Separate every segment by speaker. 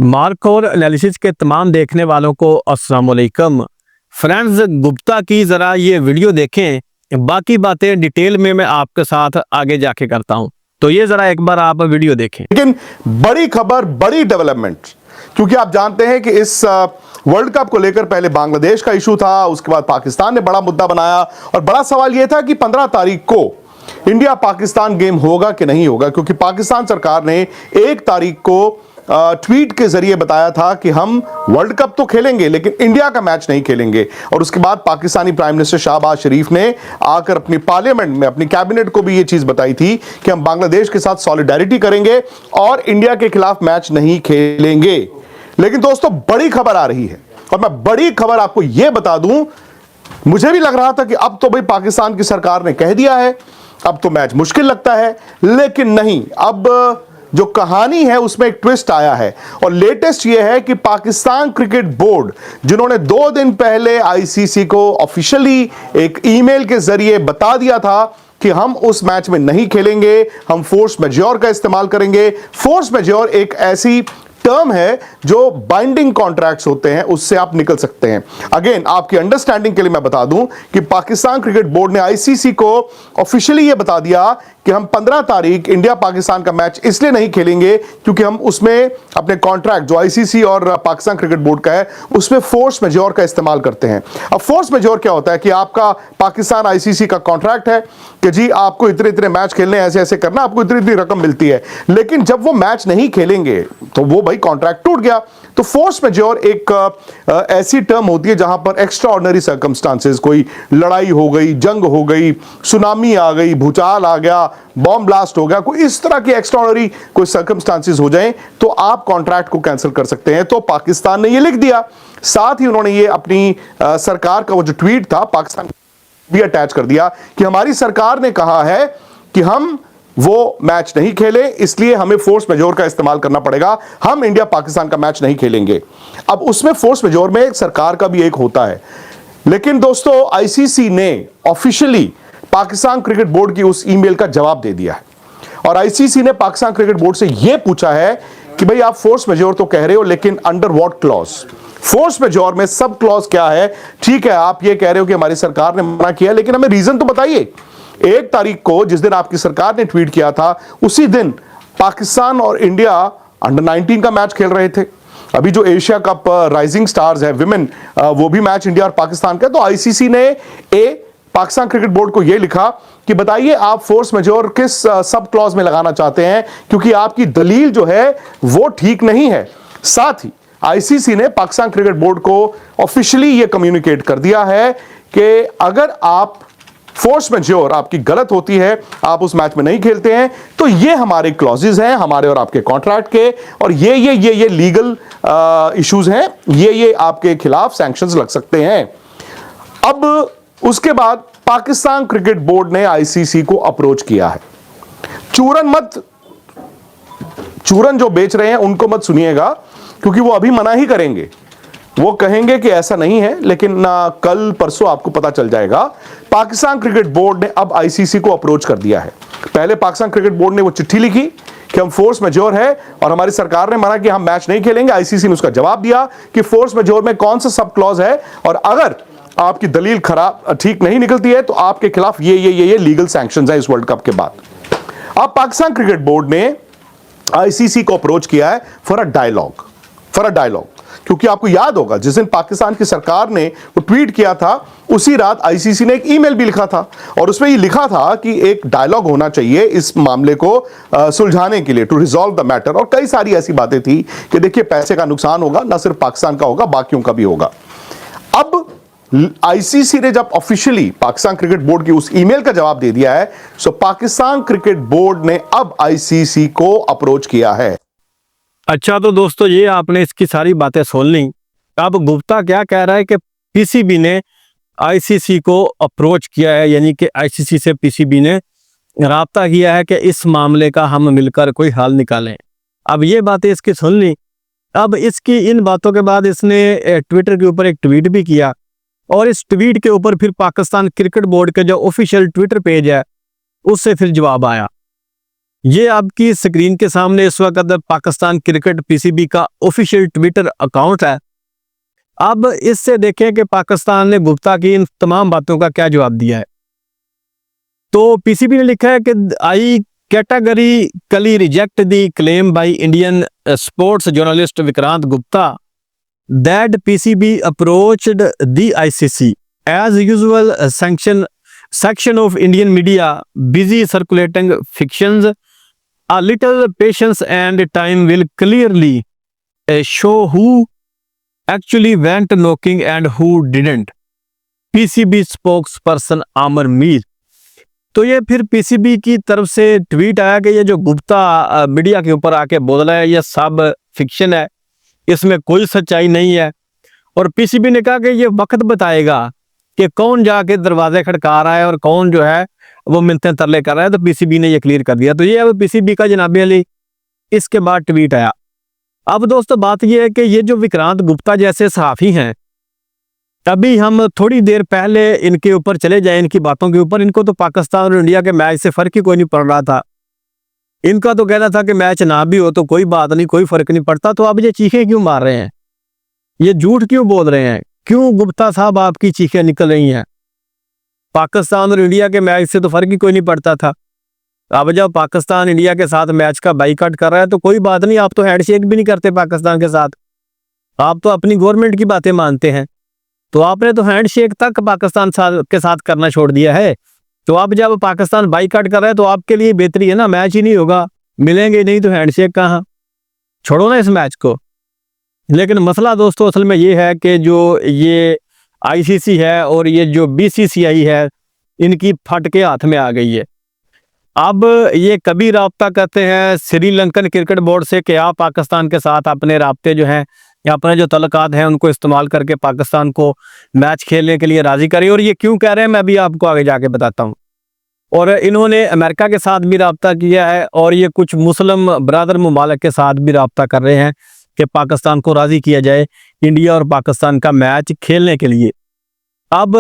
Speaker 1: Markhor analysis के तमाम देखने वालों को अस्सलाम वालेकुम। फ्रेंड्स, गुप्ता की ज़रा ये वीडियो देखें, बाकी बातें डिटेल में मैं आपके साथ आगे जाके करता हूं। तो ये ज़रा एक बार आप वीडियो देखें।
Speaker 2: लेकिन बड़ी खबर, बड़ी डेवलपमेंट, क्योंकि आप जानते हैं कि इस वर्ल्ड कप को लेकर पहले बांग्लादेश का इशू था, उसके बाद पाकिस्तान ने बड़ा मुद्दा बनाया और बड़ा सवाल यह था कि 15 तारीख को इंडिया पाकिस्तान गेम होगा कि नहीं होगा, क्योंकि पाकिस्तान सरकार ने 1 तारीख को ट्वीट के जरिए बताया था कि हम वर्ल्ड कप तो खेलेंगे लेकिन इंडिया का मैच नहीं खेलेंगे। और उसके बाद पाकिस्तानी प्राइम मिनिस्टर शहबाज शरीफ ने आकर अपनी पार्लियामेंट में अपनी कैबिनेट को भी यह चीज बताई थी कि हम बांग्लादेश के साथ सॉलिडारिटी करेंगे और इंडिया के खिलाफ मैच नहीं खेलेंगे। लेकिन दोस्तों, बड़ी खबर आ रही है और मैं बड़ी खबर आपको यह बता दूं, मुझे भी लग रहा था कि अब तो भाई पाकिस्तान की सरकार ने कह दिया है, अब तो मैच मुश्किल लगता है, लेकिन नहीं, अब जो कहानी है उसमें एक ट्विस्ट आया है। और लेटेस्ट यह है कि पाकिस्तान क्रिकेट बोर्ड, जिन्होंने 2 दिन पहले आईसीसी को ऑफिशियली एक ईमेल के जरिए बता दिया था कि हम उस मैच में नहीं खेलेंगे, हम फोर्स मैज्योर का इस्तेमाल करेंगे। फोर्स मैज्योर एक ऐसी टर्म है जो बाइंडिंग कॉन्ट्रैक्ट्स होते हैं, उससे आप निकल सकते हैं। अगेन, आपकी अंडरस्टैंडिंग के लिए मैं बता दूं कि पाकिस्तान क्रिकेट बोर्ड ने आईसीसी को ऑफिशियली यह बता दिया कि हम 15 तारीख इंडिया पाकिस्तान का मैच इसलिए नहीं खेलेंगे क्योंकि हम उसमें अपने कॉन्ट्रैक्ट जो आईसीसी और पाकिस्तान क्रिकेट बोर्ड का है उसमें फोर्स मैज्योर का इस्तेमाल करते हैं। अब फोर्स मैज्योर क्या होता है कि आपका पाकिस्तान आईसीसी का कॉन्ट्रैक्ट है कि जी आपको इतने इतने मैच खेलने, ऐसे ऐसे करना, आपको इतनी इतनी रकम मिलती है, लेकिन जब वो मैच नहीं खेलेंगे तो वो भाई कॉन्ट्रैक्ट टूट गया। तो फोर्स मैज्योर एक ऐसी टर्म होती है जहां पर एक्स्ट्रा ऑर्डिनरी सर्कमस्टांसेस, कोई लड़ाई हो गई, जंग हो गई, सुनामी आ गई, भूचाल आ गया, बॉम्ब ब्लास्ट हो गया, कोई इस तरह की एक्स्ट्रा ऑर्डिनरी कोई सर्कमस्टांसेस हो जाएं तो आप कॉन्ट्रैक्ट को कैंसिल कर सकते हैं। तो पाकिस्तान ने ये लिख दिया, साथ ही उन्होंने ये अपनी सरकार का वो जो ट्वीट था पाकिस्तान भी अटैच कर दिया कि हमारी सरकार ने कहा है कि हम वो मैच नहीं खेले, इसलिए हमें फोर्स मैज्योर का इस्तेमाल करना पड़ेगा, हम इंडिया पाकिस्तान का मैच नहीं खेलेंगे। अब उसमें फोर्स मैज्योर में सरकार का भी एक होता है, लेकिन दोस्तों आईसीसी ने ऑफिशियली पाकिस्तान क्रिकेट बोर्ड की उस ईमेल का जवाब दे दिया है और आईसीसी ने पाकिस्तान क्रिकेट बोर्ड से यह पूछा है कि भाई आप फोर्स मैज्योर तो कह रहे हो, लेकिन अंडर व्हाट क्लॉज? फोर्स मैज्योर में सब क्लॉज क्या है? ठीक है, आप ये कह रहे हो कि हमारी सरकार ने मना किया, लेकिन हमें रीजन तो बताइए। 1 तारीख को जिस दिन आपकी सरकार ने ट्वीट किया था, उसी दिन पाकिस्तान और इंडिया अंडर 19 का मैच खेल रहे थे। अभी जो एशिया कप राइजिंग स्टार्स है विमेन, वो भी मैच इंडिया और पाकिस्तान का। तो आईसीसी ने पाकिस्तान क्रिकेट बोर्ड को यह लिखा कि बताइए आप फोर्स मैज्योर किस सब क्लॉज में लगाना चाहते हैं, क्योंकि आपकी दलील जो है वो ठीक नहीं है। साथ ही आईसीसी ने पाकिस्तान क्रिकेट बोर्ड को ऑफिशियली यह कम्युनिकेट कर दिया है कि अगर आप फोर्स मैज्योर आपकी गलत होती है, आप उस मैच में नहीं खेलते हैं, तो ये हमारे क्लॉजेज हैं, हमारे और आपके कॉन्ट्रैक्ट के, और ये लीगल इश्यूज हैं, ये आपके खिलाफ सैंक्शंस लग सकते हैं। अब उसके बाद पाकिस्तान क्रिकेट बोर्ड ने आईसीसी को अप्रोच किया है। चूरन जो बेच रहे हैं उनको मत सुनिएगा, क्योंकि वो अभी मना ही करेंगे, वो कहेंगे कि ऐसा नहीं है, लेकिन कल परसों आपको पता चल जाएगा। पाकिस्तान क्रिकेट बोर्ड ने अब आईसीसी को अप्रोच कर दिया है। पहले पाकिस्तान क्रिकेट बोर्ड ने वो चिट्ठी लिखी कि हम फोर्स मैज्योर है और हमारी सरकार ने मना कि हम मैच नहीं खेलेंगे। आईसीसी ने उसका जवाब दिया कि फोर्स मैज्योर में कौन सा सब क्लॉज है और अगर आपकी दलील खराब ठीक नहीं निकलती है तो आपके खिलाफ ये लीगल सैंक्शंस है इस वर्ल्ड कप के बाद। अब पाकिस्तान क्रिकेट बोर्ड ने आईसीसी को अप्रोच किया है फॉर अ डायलॉग, क्योंकि आपको याद होगा जिस दिन पाकिस्तान की सरकार ने वो ट्वीट किया था, उसी रात आईसीसी ने एक ईमेल भी लिखा था और उसमें ये लिखा था कि एक डायलॉग होना चाहिए इस मामले को सुलझाने के लिए, टू रिजॉल्व द मैटर। और कई सारी ऐसी बातें थी कि देखिए पैसे का नुकसान होगा, ना सिर्फ पाकिस्तान का होगा, बाकियों का भी होगा। अब आईसीसी ने जब ऑफिशियली पाकिस्तान क्रिकेट बोर्ड की उस ईमेल का जवाब दे दिया है, सो पाकिस्तान क्रिकेट बोर्ड ने अब आईसीसी को अप्रोच किया है।
Speaker 1: अच्छा, तो दोस्तों ये आपने इसकी सारी बातें सुन ली। अब गुप्ता क्या कह रहा है कि पीसीबी ने आईसीसी को अप्रोच किया है, यानी कि आईसीसी से पीसीबी ने राब्ता किया है कि इस मामले का हम मिलकर कोई हल निकालें। अब ये बातें इसकी सुन ली। अब इसकी इन बातों के बाद इसने ट्विटर के ऊपर एक ट्वीट भी किया और इस ट्वीट के ऊपर फिर पाकिस्तान क्रिकेट बोर्ड के जो ऑफिशियल ट्विटर पेज है उससे फिर जवाब आया। ये आपकी स्क्रीन के सामने इस वक्त पाकिस्तान क्रिकेट पीसीबी का ऑफिशियल ट्विटर अकाउंट है। अब इससे देखें कि पाकिस्तान ने गुप्ता की इन तमाम बातों का क्या जवाब दिया है। तो पीसीबी ने लिखा है कि I categorically reject the claim by Indian sports journalist Vikrant Gupta that PCB approached the ICC as usual section of Indian media busy circulating fictions. A little patience and time will clearly show who actually went knocking and who didn't. PCB spokesperson Aamir Mir. तो ये फिर PCB की तरफ से tweet आया कि ये जो गुप्ता मीडिया के ऊपर आके बोल रहा है ये सब फिक्शन है, इसमें कोई सच्चाई नहीं है। और पीसीबी ने कहा कि ये वक्त बताएगा कि कौन जाके दरवाजे खड़का रहा है और कौन जो है वो मिन्नतें तरले कर रहा है। तो पीसीबी ने ये क्लियर कर दिया। तो ये अब पीसीबी का जनाबी अली इसके बाद ट्वीट आया। अब दोस्तों बात ये है कि ये जो विक्रांत गुप्ता जैसे सहाफ़ी हैं, तभी हम थोड़ी देर पहले इनके ऊपर चले जाएं, इनकी बातों के ऊपर। इनको तो पाकिस्तान और इंडिया के मैच से फ़र्क ही कोई नहीं पड़ रहा था। इनका तो कहना था कि मैच ना भी हो तो कोई बात नहीं, कोई फ़र्क नहीं पड़ता। तो अब ये चीखें क्यों मार रहे हैं, ये झूठ क्यों बोल रहे हैं, क्यों गुप्ता साहब आपकी चीखें निकल रही हैं? पाकिस्तान और इंडिया के मैच से तो फ़र्क ही कोई नहीं पड़ता था। अब जब पाकिस्तान इंडिया के साथ मैच का बाइकआउट कर रहा है तो कोई बात नहीं, आप तो हैंडशेक भी नहीं करते पाकिस्तान के साथ, आप तो अपनी गवर्नमेंट की बातें मानते हैं। तो आपने तो हैंडशेक तक पाकिस्तान के साथ करना छोड़ दिया है। तो अब जब पाकिस्तान बाइकआउट कर रहा है तो आपके लिए बेहतरी है ना, मैच ही नहीं होगा, मिलेंगे नहीं तो हैंडशेक कहाँ, छोड़ो ना इस मैच को। लेकिन मसला दोस्तों असल में ये है कि जो ये आईसीसी है और ये जो बीसीसीआई है, इनकी फट के हाथ में आ गई है। अब ये कभी राब्ता करते हैं श्रीलंकन क्रिकेट बोर्ड से कि आप पाकिस्तान के साथ अपने राब्ते जो हैं या अपने जो तल्लुकात हैं उनको इस्तेमाल करके पाकिस्तान को मैच खेलने के लिए राज़ी करें। और ये क्यों कह रहे हैं मैं भी आपको आगे जाके बताता हूँ। और इन्होंने अमेरिका के साथ भी राब्ता किया है और ये कुछ मुस्लिम ब्रादर ममालिक के साथ भी राब्ता कर रहे हैं कि पाकिस्तान को राज़ी किया जाए इंडिया और पाकिस्तान का मैच खेलने के लिए। अब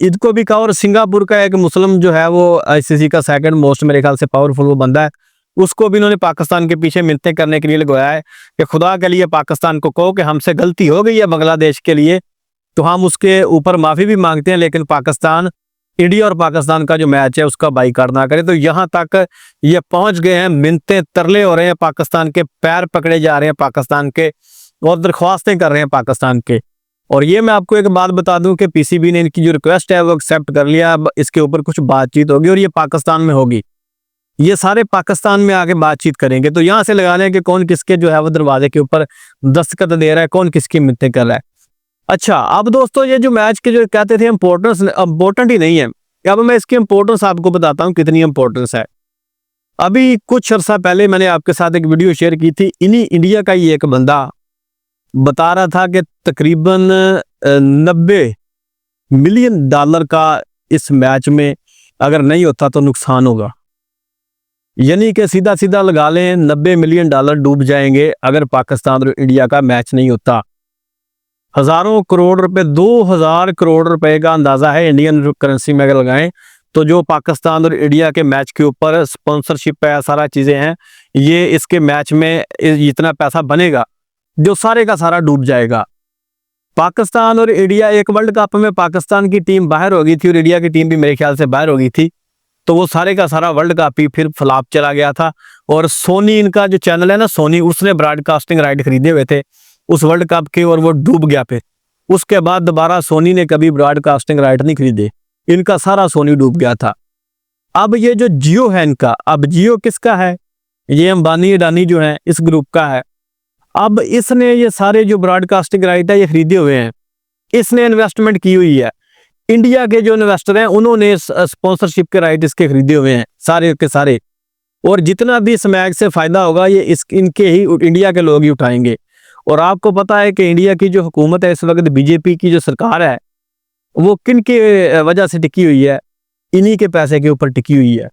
Speaker 1: इनको भी कहा, और सिंगापुर का एक मुस्लिम जो है वो आईसीसी का सेकंड मोस्ट मेरे ख्याल से पावरफुल वो बंदा है, उसको भी इन्होंने पाकिस्तान के पीछे मिन्नतें करने के लिए लगवाया है कि खुदा के लिए पाकिस्तान को कहो कि हमसे गलती हो गई है बांग्लादेश के लिए, तो हम उसके ऊपर माफ़ी भी मांगते हैं, लेकिन पाकिस्तान इंडिया और पाकिस्तान का जो मैच है उसका बाइकआउट ना करे। तो यहाँ तक ये पहुँच गए हैं, मिन्नतें तरले हो रहे हैं, पाकिस्तान के पैर पकड़े जा रहे हैं पाकिस्तान के, और दरख्वास्तें कर रहे हैं पाकिस्तान के। और ये मैं आपको एक बात बता दूं कि पीसीबी ने इनकी जो रिक्वेस्ट है वो एक्सेप्ट कर लिया। अब इसके ऊपर कुछ बातचीत होगी और ये पाकिस्तान में होगी, ये सारे पाकिस्तान में आके बातचीत करेंगे। तो यहाँ से लगा लें कि कौन किसके जो है वो दरवाजे के ऊपर दस्तखत दे रहा है, कौन किसकी मिन्नतें कर रहा है। अच्छा, अब दोस्तों ये जो मैच के जो कहते थे इम्पोर्टेंट ही नहीं है, अब मैं इसकी इम्पोर्टेंस आपको बताता हूँ कितनी इम्पोर्टेंस है। अभी कुछ अर्सा पहले मैंने आपके साथ एक वीडियो शेयर की थी, इन्हीं इंडिया का ही एक बंदा बता रहा था कि तकरीबन 90 मिलियन डॉलर का इस मैच में अगर नहीं होता तो नुकसान होगा। यानी कि सीधा सीधा लगा लें 90 मिलियन डॉलर डूब जाएंगे अगर पाकिस्तान और इंडिया का मैच नहीं होता। हज़ारों करोड़ रुपए, 2000 करोड़ रुपए का अंदाज़ा है इंडियन करेंसी में अगर लगाएं तो जो पाकिस्तान और इंडिया के मैच के ऊपर स्पॉन्सरशिप है, सारा चीज़ें हैं, ये इसके मैच में इतना पैसा बनेगा जो सारे का सारा डूब जाएगा। पाकिस्तान और इंडिया, एक वर्ल्ड कप में पाकिस्तान की टीम बाहर हो गई थी और इंडिया की टीम भी मेरे ख्याल से बाहर हो गई थी, तो वो सारे का सारा वर्ल्ड कप ही फिर फ्लॉप चला गया था। और सोनी, इनका जो चैनल है ना सोनी, उसने ब्रॉडकास्टिंग राइट खरीदे हुए थे उस वर्ल्ड कप के और वो डूब गया। फिर उसके बाद दोबारा सोनी ने कभी ब्रॉडकास्टिंग राइट नहीं खरीदे, इनका सारा सोनी डूब गया था। अब ये जो जियो है इनका, अब जियो किसका है? ये अंबानी अडानी जो है इस ग्रुप का है। अब इसने ये सारे जो ब्रॉडकास्टिंग राइट है ये खरीदे हुए हैं, इसने इन्वेस्टमेंट की हुई है। इंडिया के जो इन्वेस्टर हैं उन्होंने स्पॉन्सरशिप के राइट इसके खरीदे हुए हैं सारे के सारे, और जितना भी इस मैच से फायदा होगा ये इनके ही इंडिया के लोग ही उठाएंगे। और आपको पता है कि इंडिया की जो हुकूमत है इस वक्त, बीजेपी की जो सरकार है, वो किन के वजह से टिकी हुई है? इन्हीं के पैसे के ऊपर टिकी हुई है।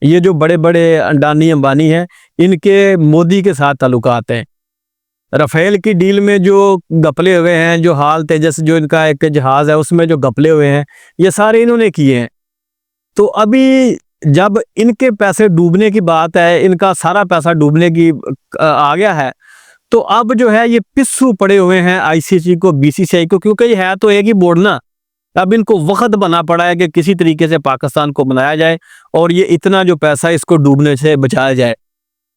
Speaker 1: ये जो बड़े बड़े अडानी अंबानी हैं, इनके मोदी के साथ ताल्लुकात हैं। राफेल की डील में जो घपले हुए हैं, जो हाल तेजस जो इनका एक जहाज है उसमें जो घपले हुए हैं, ये सारे इन्होंने किए हैं। तो अभी जब इनके पैसे डूबने की बात है, इनका सारा पैसा डूबने की आ गया है, तो अब जो है ये पिस्सू पड़े हुए हैं आईसीसी को, बीसीसीआई को, क्योंकि ये है तो एक ही बोर्ड ना। अब इनको वक्त बना पड़ा है कि किसी तरीके से पाकिस्तान को बनाया जाए और ये इतना जो पैसा इसको डूबने से बचाया जाए,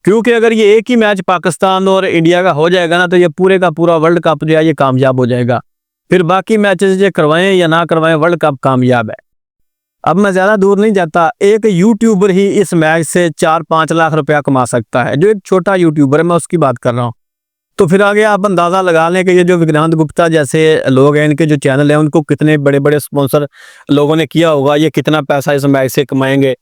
Speaker 1: क्योंकि अगर ये एक ही मैच पाकिस्तान और इंडिया का हो जाएगा ना, तो ये पूरे का पूरा वर्ल्ड कप जो है ये कामयाब हो जाएगा। फिर बाकी मैचेस जो करवाएं या ना करवाएं, वर्ल्ड कप कामयाब है। अब मैं ज़्यादा दूर नहीं जाता, एक यूट्यूबर ही इस मैच से 4-5 लाख रुपया कमा सकता है, जो एक छोटा यूट्यूबर है, मैं उसकी बात कर रहा हूँ। तो फिर आगे आप अंदाज़ा लगा लें कि ये जो विक्रांत गुप्ता जैसे लोग हैं, इनके जो चैनल हैं, उनको कितने बड़े बड़े स्पॉन्सर लोगों ने किया होगा, ये कितना पैसा इस मैच से कमाएंगे।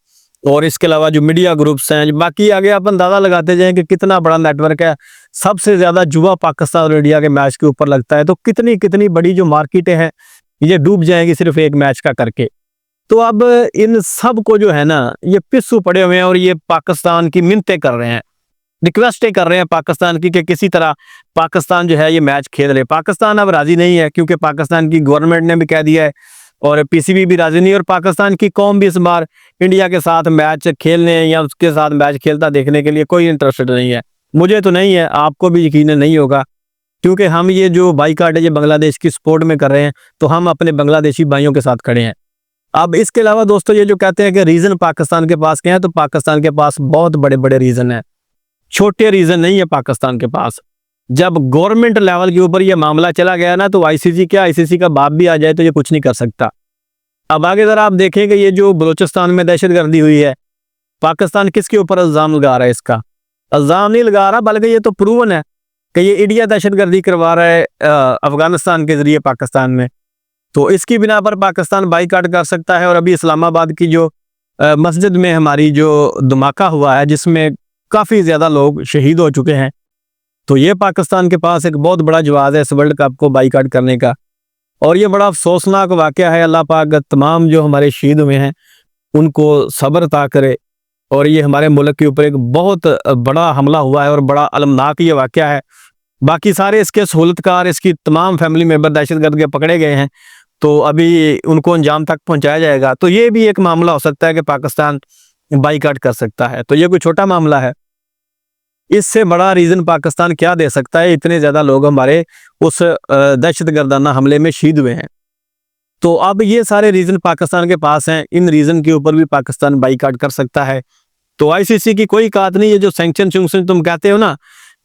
Speaker 1: और इसके अलावा जो मीडिया ग्रुप्स हैं, बाकी आगे आप अंदाज़ा लगाते जाएं कि कितना बड़ा नेटवर्क है। सबसे ज़्यादा जुआ पाकिस्तान और इंडिया के मैच के ऊपर लगता है, तो कितनी कितनी बड़ी जो मार्केटें हैं ये डूब जाएंगी सिर्फ एक मैच का करके। तो अब इन सब को जो है ना, ये पिस्सू पड़े हुए हैं और ये पाकिस्तान की मिन्नतें कर रहे हैं, रिक्वेस्टें कर रहे हैं पाकिस्तान की कि किसी तरह पाकिस्तान जो है ये मैच खेल रहे। पाकिस्तान अब राजी नहीं है, क्योंकि पाकिस्तान की गवर्नमेंट ने भी कह दिया है और पीसीबी भी राजी नहीं, और पाकिस्तान की कौम भी इस बार इंडिया के साथ मैच खेलने या उसके साथ मैच खेलता देखने के लिए कोई इंटरेस्टेड नहीं है। मुझे तो नहीं है, आपको भी यकीन नहीं होगा, क्योंकि हम ये जो बाईकाट है ये बांग्लादेश की सपोर्ट में कर रहे हैं, तो हम अपने बांग्लादेशी भाइयों के साथ खड़े हैं। अब इसके अलावा दोस्तों, ये जो कहते हैं कि रीज़न पाकिस्तान के पास क्या है, तो पाकिस्तान के पास बहुत बड़े बड़े रीज़न हैं, छोटे रीज़न नहीं है पाकिस्तान के पास। जब गवर्नमेंट लेवल के ऊपर ये मामला चला गया ना, तो आईसीसी क्या, आईसीसी का बाप भी आ जाए तो ये कुछ नहीं कर सकता। अब आगे ज़रा आप देखें कि ये जो बलूचिस्तान में दहशतगर्दी हुई है, पाकिस्तान किसके ऊपर इल्ज़ाम लगा रहा है? इसका इल्ज़ाम नहीं लगा रहा, बल्कि ये तो प्रूवन है कि ये इंडिया दहशतगर्दी करवा रहा है अफगानिस्तान के ज़रिए पाकिस्तान में। तो इसकी बिना पर पाकिस्तान बाईकाट कर सकता है। और अभी इस्लामाबाद की जो मस्जिद में हमारी जो धमाका हुआ है, जिसमें काफ़ी ज़्यादा लोग शहीद हो चुके हैं, तो ये पाकिस्तान के पास एक बहुत बड़ा जवाब है इस वर्ल्ड कप को बाईकाट करने का। और ये बड़ा अफसोसनाक वाक़या है। अल्लाह पाक तमाम जो हमारे शहीद हुए हैं उनको सब्र अता करे। और ये हमारे मुल्क के ऊपर एक बहुत बड़ा हमला हुआ है और बड़ा अलमनाक ये वाक़या है। बाकी सारे इसके सहूलतकार, इसकी तमाम फैमिली मेम्बर दहशतगर्द के पकड़े गए हैं, तो अभी उनको अंजाम तक पहुंचाया जाएगा। तो ये भी एक मामला हो सकता है कि पाकिस्तान बाईकाट कर सकता है। तो ये कोई छोटा मामला है, इससे बड़ा रीज़न पाकिस्तान क्या दे सकता है? इतने ज़्यादा लोग हमारे उस दहशतगर्दाना हमले में शहीद हुए हैं। तो अब ये सारे रीज़न पाकिस्तान के पास हैं, इन रीज़न के ऊपर भी पाकिस्तान बाईकाट कर सकता है। तो आईसीसी की कोई कात नहीं है। जो सैंक्शन तुम कहते हो ना,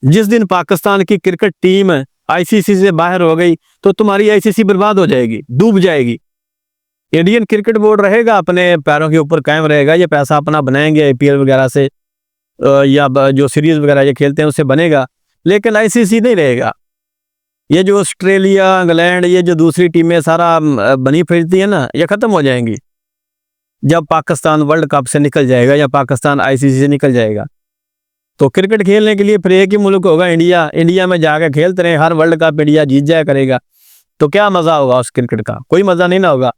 Speaker 1: जिस दिन पाकिस्तान की क्रिकेट टीम आईसीसी से बाहर हो गई तो तुम्हारी आईसीसी बर्बाद हो जाएगी, डूब जाएगी। इंडियन क्रिकेट बोर्ड रहेगा, अपने पैरों के ऊपर कायम रहेगा, ये पैसा अपना बनाएंगे आईपीएल वगैरह से या जो सीरीज वगैरह ये खेलते हैं उससे बनेगा, लेकिन आईसीसी नहीं रहेगा। ये जो ऑस्ट्रेलिया, इंग्लैंड, ये जो दूसरी टीमें सारा बनी फिरती है ना, ये खत्म हो जाएंगी जब पाकिस्तान वर्ल्ड कप से निकल जाएगा या पाकिस्तान आईसीसी से निकल जाएगा। तो क्रिकेट खेलने के लिए फिर एक ही मुल्क होगा, इंडिया। इंडिया में जाकर खेलते रहे, हर वर्ल्ड कप इंडिया जीत जाया करेगा, तो क्या मज़ा होगा उस क्रिकेट का? कोई मज़ा नहीं ना होगा।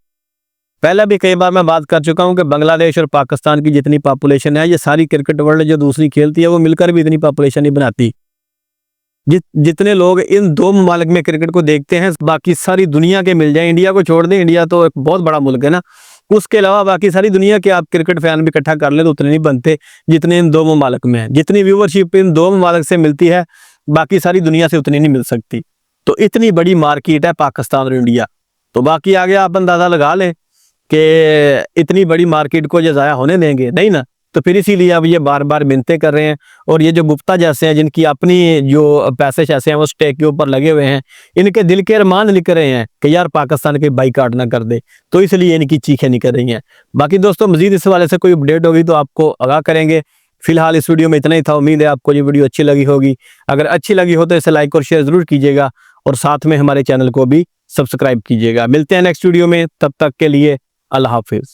Speaker 1: पहले भी कई बार मैं बात कर चुका हूं कि बांग्लादेश और पाकिस्तान की जितनी पॉपुलेशन है, ये सारी क्रिकेट वर्ल्ड जो दूसरी खेलती है वो मिलकर भी इतनी पॉपुलेशन नहीं बनाती। जितने लोग इन दो ममालिक में क्रिकेट को देखते हैं, बाकी सारी दुनिया के मिल जाए। इंडिया को छोड़ दें, इंडिया तो एक बहुत बड़ा मुल्क है ना, उसके अलावा बाकी सारी दुनिया के आप क्रिकेट फैन भी इकट्ठा कर लें तो उतने नहीं बनते जितने इन दो ममालिक में हैं। जितनी व्यूवरशिप इन दो ममालिक से मिलती है, बाकी सारी दुनिया से उतनी नहीं मिल सकती। तो इतनी बड़ी मार्केट है पाकिस्तान और इंडिया। तो बाकी आगे आप अंदाज़ा लगा लें कि इतनी बड़ी मार्केट को ये ज़ाया होने देंगे नहीं ना। तो फिर इसीलिए अब ये बार बार मिन्नतें कर रहे हैं। और ये जो गुप्ता जैसे हैं, जिनकी अपनी जो पैसे शैसे हैं वो स्टेक के ऊपर लगे हुए हैं, इनके दिल के अरमान लिख रहे हैं कि यार पाकिस्तान के बाईकाट ना कर दे, तो इसलिए इनकी चीखें निकल रही हैं। बाकी दोस्तों, मजीद इस वाले से कोई अपडेट होगी तो आपको आगाह करेंगे। फिलहाल इस वीडियो में इतना ही था। उम्मीद है आपको ये वीडियो अच्छी लगी होगी। अगर अच्छी लगी हो तो इसे लाइक और शेयर ज़रूर कीजिएगा और साथ में हमारे चैनल को भी सब्सक्राइब कीजिएगा। मिलते हैं नेक्स्ट वीडियो में, तब तक के लिए अल्लाह हाफिज़।